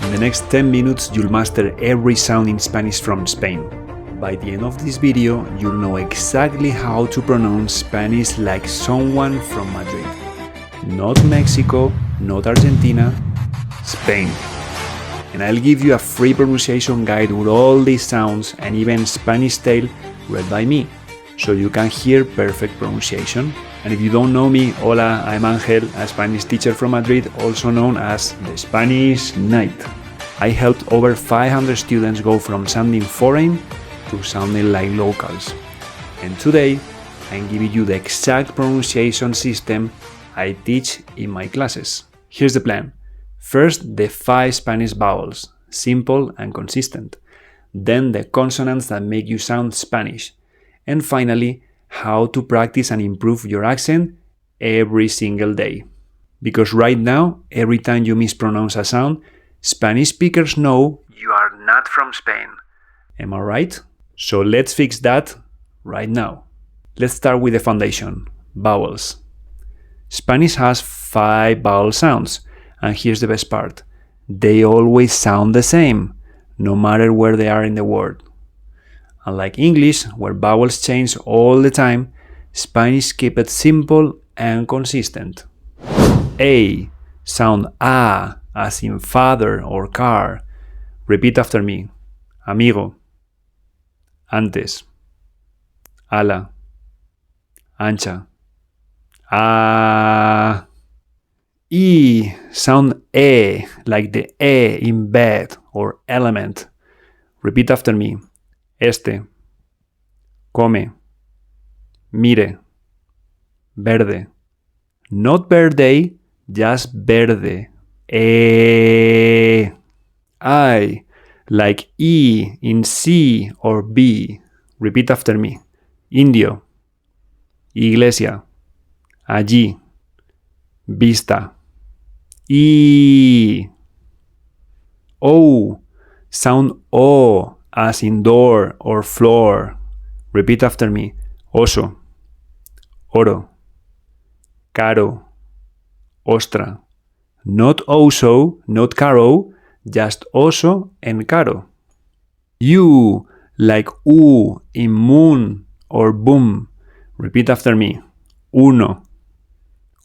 In the next 10 minutes, you'll master every sound in Spanish from Spain. By the end of this video, you'll know exactly how to pronounce Spanish like someone from Madrid. Not Mexico, not Argentina, Spain. And I'll give you a free pronunciation guide with all these sounds and even Spanish tale read by me, so you can hear perfect pronunciation. And if you don't know me, hola, I'm Angel, a Spanish teacher from Madrid, also known as the Spanish Knight. I helped over 500 students go from sounding foreign to sounding like locals. And today, I'm giving you the exact pronunciation system I teach in my classes. Here's the plan. First, the 5 Spanish vowels, simple and consistent. Then the consonants that make you sound Spanish. And finally, how to practice and improve your accent every single day. Because right now, every time you mispronounce a sound, Spanish speakers know you are not from Spain. Am I right? So let's fix that right now. Let's start with the foundation, vowels. Spanish has 5 vowel sounds, and here's the best part. They always sound the same, no matter where they are in the word. Unlike English, where vowels change all the time, Spanish keep it simple and consistent. A. Sound A, as in father or car. Repeat after me. Amigo. Antes. Ala. Ancha. Ah. E. Sound E, like the E in bed or element. Repeat after me. Este. Come. Mire. Verde. Not birthday, just verde. I, like E in C or B. Repeat after me. Indio. Iglesia. Allí. Vista. E. O. Sound O, as in door or floor. Repeat after me. Oso. Oro. Caro. Ostra. Not oso, not caro, just oso and caro. U, like U in moon or boom. Repeat after me. Uno.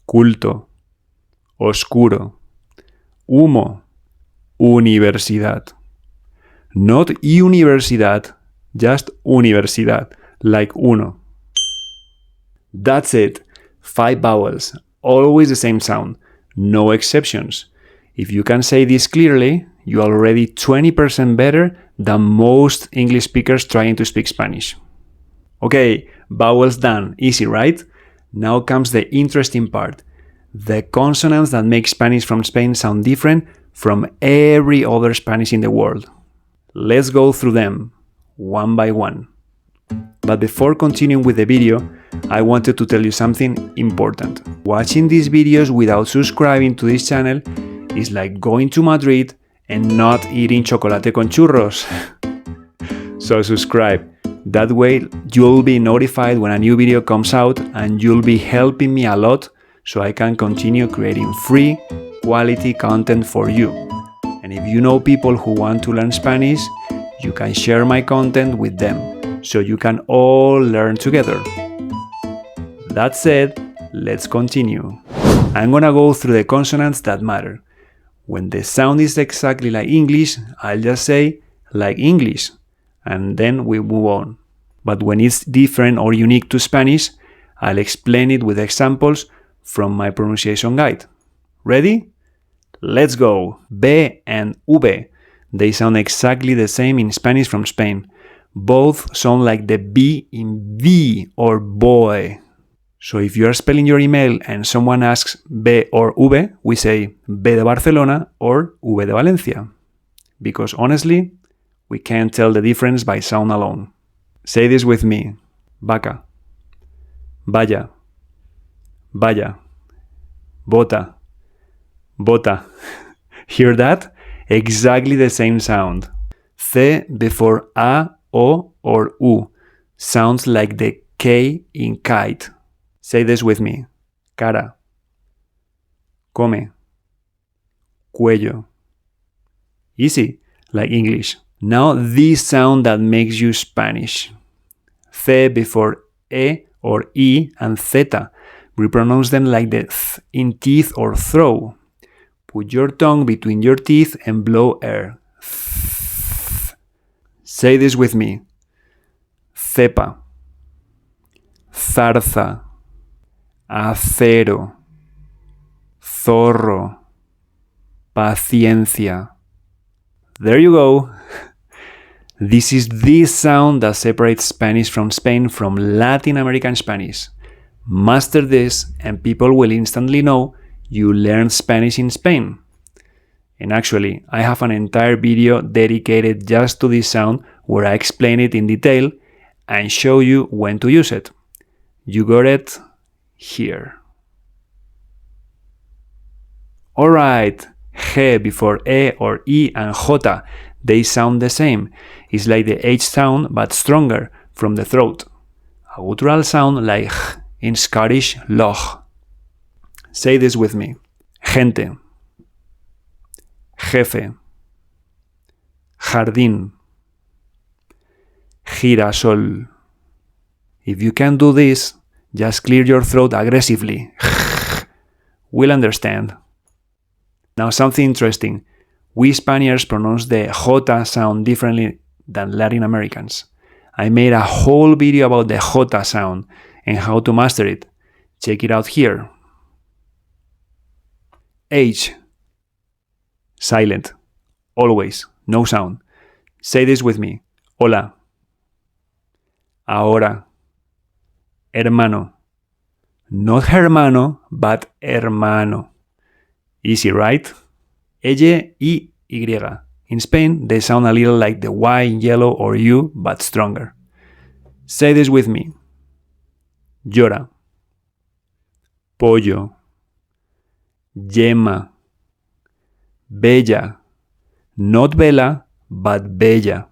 Culto. Oscuro. Humo. Universidad. Not universidad, just universidad, like uno. That's it. 5 vowels, always the same sound, no exceptions. If you can say this clearly, you are already 20% better than most English speakers trying to speak Spanish. Okay, vowels done, easy, right? Now comes the interesting part. The consonants that make Spanish from Spain sound different from every other Spanish in the world. Let's go through them, one by one. But before continuing with the video, I wanted to tell you something important. Watching these videos without subscribing to this channel is like going to Madrid and not eating chocolate con churros. So subscribe. That way you'll be notified when a new video comes out and you'll be helping me a lot so I can continue creating free, quality content for you. And if you know people who want to learn Spanish, you can share my content with them so you can all learn together. That said, let's continue. I'm gonna go through the consonants that matter. When the sound is exactly like English, I'll just say like English, and then we move on. But when it's different or unique to Spanish, I'll explain it with examples from my pronunciation guide. Ready? Let's go! B and V. They sound exactly the same in Spanish from Spain. Both sound like the B in V or boy. So if you are spelling your email and someone asks B or V, we say B de Barcelona or V de Valencia. Because honestly, we can't tell the difference by sound alone. Say this with me. Vaca. Vaya. Vaya. Bota. Bota. Hear that? Exactly the same sound. C before A, O, or U sounds like the K in kite. Say this with me. Cara. Come. Cuello. Easy, like English. Now this sound that makes you Spanish. C before E or I and theta. We pronounce them like the th in teeth or throw. Put your tongue between your teeth and blow air. Th. Say this with me. Cepa, zarza, acero, zorro, paciencia. There you go. This is the sound that separates Spanish from Spain from Latin American Spanish. Master this and people will instantly know you learned Spanish in Spain. And actually, I have an entire video dedicated just to this sound where I explain it in detail and show you when to use it. You got it here. Alright, G before E or I and J, they sound the same. It's like the H sound but stronger from the throat. A guttural sound like H in Scottish loch. Say this with me. Gente, jefe, jardín, girasol. If you can do this, just clear your throat aggressively. We'll understand. Now something interesting. We Spaniards pronounce the J sound differently than Latin Americans. I made a whole video about the J sound and how to master it. Check it out here. H. Silent. Always. No sound. Say this with me. Hola. Ahora. Hermano. Not hermano, but hermano. Easy, right? Ella y Y. In Spain, they sound a little like the Y in yellow or U, but stronger. Say this with me. Llora. Pollo. Yema. Bella. Not bella, but bella.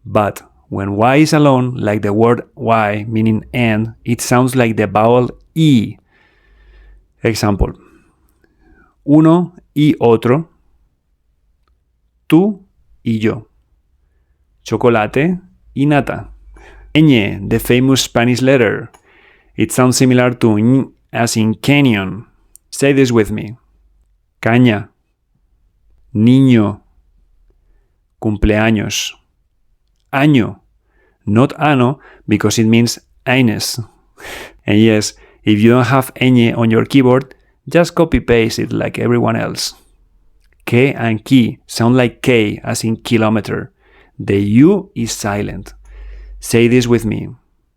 But when Y is alone, like the word Y meaning and, it sounds like the vowel I. Example. Uno y otro. Tú y yo. Chocolate y nata. Ñ, the famous Spanish letter. It sounds similar to ñ as in canyon. Say this with me. Caña. Niño. Cumpleaños. Año. Not ano because it means años. And yes, if you don't have ñ on your keyboard, just copy-paste it like everyone else. K and ki sound like K as in kilometer. The U is silent. Say this with me.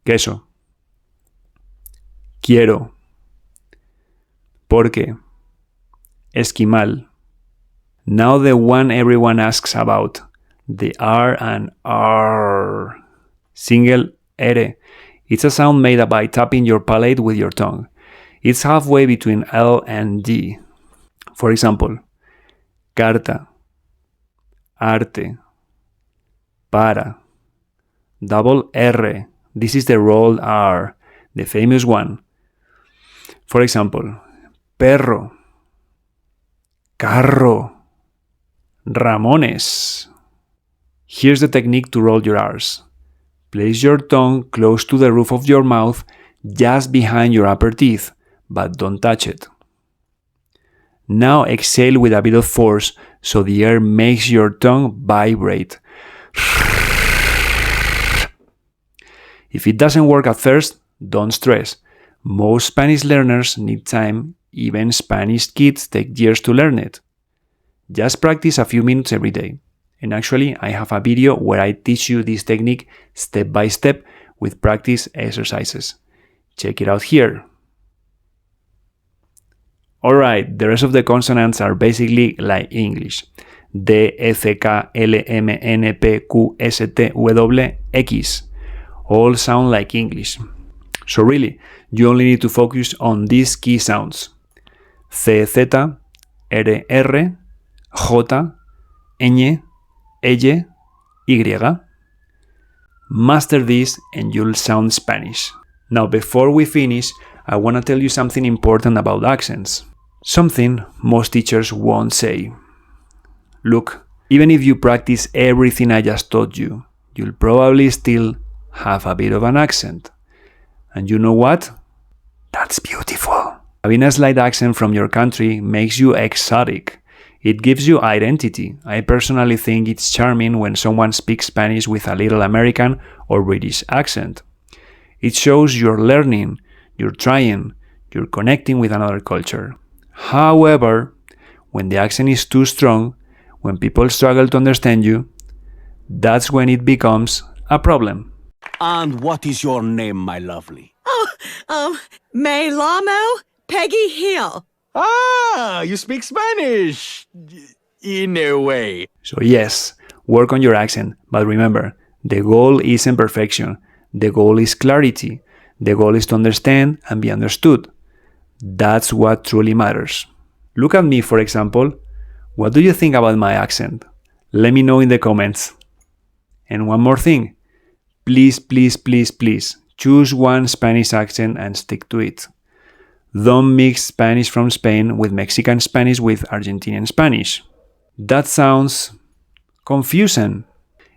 Queso. Quiero. Porque. Esquimal. Now the one everyone asks about. The R and R. Single R. It's a sound made by tapping your palate with your tongue. It's halfway between L and D. For example, carta, arte, para, double R. This is the rolled R, the famous one. For example, perro, carro, Ramones. Here's the technique to roll your R's. Place your tongue close to the roof of your mouth, just behind your upper teeth, but don't touch it. Now exhale with a bit of force so the air makes your tongue vibrate. If it doesn't work at first, don't stress. Most Spanish learners need time, even Spanish kids take years to learn it. Just practice a few minutes every day. And actually, I have a video where I teach you this technique step by step with practice exercises. Check it out here. Alright, the rest of the consonants are basically like English. D, F, K, L, M, N, P, Q, S, T, W, X. All sound like English. So really, you only need to focus on these key sounds. C, Z, R, R, J, Ñ, Ell, Y. Master this and you'll sound Spanish. Now, before we finish, I want to tell you something important about accents. Something most teachers won't say. Look, Even if you practice everything I just taught you, you'll probably still have a bit of an accent. And you know what? That's beautiful. Having a slight accent from your country makes you exotic. It gives you identity. I personally think it's charming when someone speaks Spanish with a little American or British accent. It shows you're learning, you're trying, you're connecting with another culture. However, when the accent is too strong, when people struggle to understand you, that's when it becomes a problem. And what is your name, my lovely? Me Lamo, Peggy Hill. Ah, you speak Spanish. In a way. So yes, work on your accent, but remember, the goal isn't perfection. The goal is clarity. The goal is to understand and be understood. That's what truly matters. Look at me, for example. What do you think about my accent? Let me know in the comments. And one more thing. Please, please, please, please, choose one Spanish accent and stick to it. Don't mix Spanish from Spain with Mexican Spanish with Argentinian Spanish. That sounds confusing.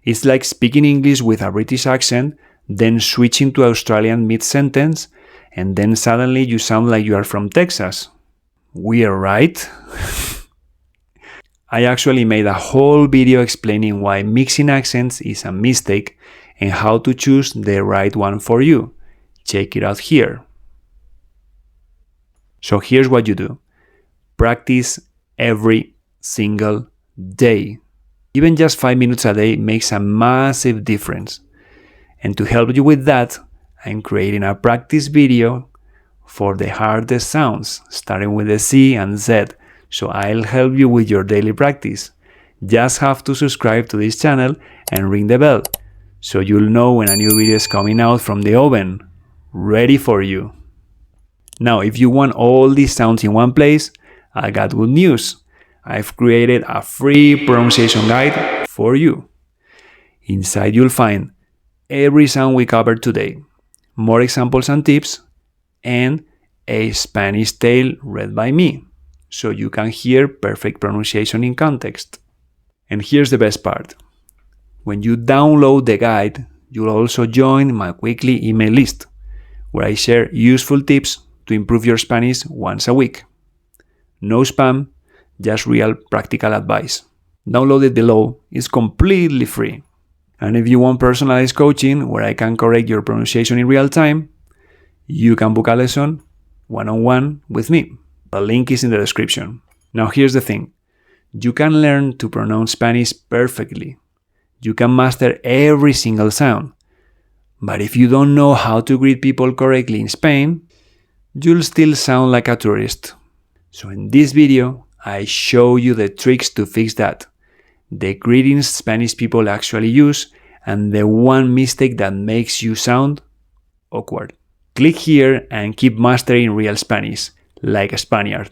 It's like speaking English with a British accent, then switching to Australian mid-sentence, and then suddenly you sound like you are from Texas. Weird, right? I actually made a whole video explaining why mixing accents is a mistake and how to choose the right one for you. Check it out here. So here's what you do. Practice every single day. Even just 5 minutes a day makes a massive difference. And to help you with that, I'm creating a practice video for the hardest sounds, starting with the C and Z. So I'll help you with your daily practice. Just have to subscribe to this channel and ring the bell, so you'll know when a new video is coming out from the oven, ready for you. Now, if you want all these sounds in one place, I got good news. I've created a free pronunciation guide for you. Inside you'll find every sound we covered today, more examples and tips, and a Spanish tale read by me, so you can hear perfect pronunciation in context. And here's the best part. When you download the guide, you'll also join my weekly email list, where I share useful tips to improve your Spanish once a week. No spam, just real practical advice. Download it below, it's completely free. And if you want personalized coaching where I can correct your pronunciation in real time, you can book a lesson one-on-one with me. The link is in the description. Now here's the thing. You can learn to pronounce Spanish perfectly. You can master every single sound. But if you don't know how to greet people correctly in Spain, you'll still sound like a tourist. So in this video, I show you the tricks to fix that. The greetings Spanish people actually use, and the one mistake that makes you sound awkward. Click here and keep mastering real Spanish, like a Spaniard.